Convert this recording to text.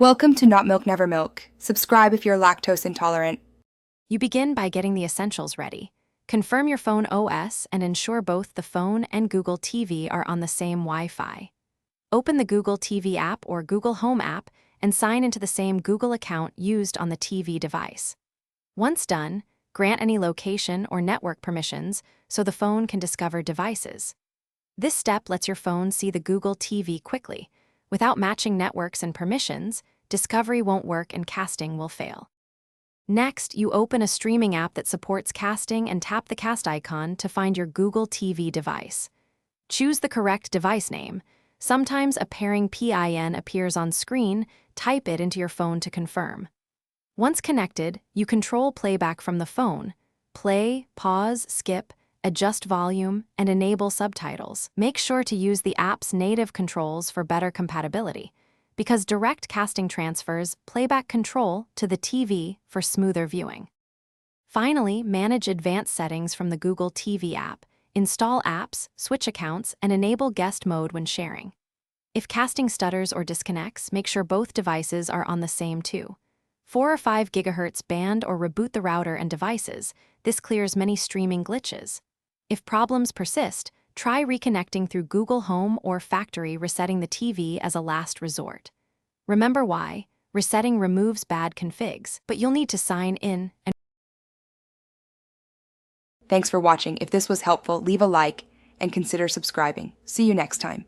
Welcome to Not Milk Never Milk. Subscribe if you're lactose intolerant. You begin by getting the essentials ready. Confirm your phone OS and ensure both the phone and Google TV are on the same Wi-Fi. Open the Google TV app or Google Home app and sign into the same Google account used on the TV device. Once done, grant any location or network permissions so the phone can discover devices. This step lets your phone see the Google TV quickly. Without matching networks and permissions, discovery won't work and casting will fail. Next, you open a streaming app that supports casting and tap the cast icon to find your Google TV device. Choose the correct device name. Sometimes a pairing PIN appears on screen. Type it into your phone to confirm. Once connected, you control playback from the phone. Play, pause, skip, adjust volume, and enable subtitles. Make sure to use the app's native controls for better compatibility, because direct casting transfers playback control to the TV for smoother viewing. Finally, manage advanced settings from the Google TV app, install apps, switch accounts, and enable guest mode when sharing. If casting stutters or disconnects, make sure both devices are on the same 4 or 5 GHz band or reboot the router and devices. This clears many streaming glitches. If problems persist, try reconnecting through Google Home or factory resetting the TV as a last resort. Remember why? Resetting removes bad configs, but you'll need to sign in and Thanks for watching. If this was helpful, leave a like and consider subscribing. See you next time.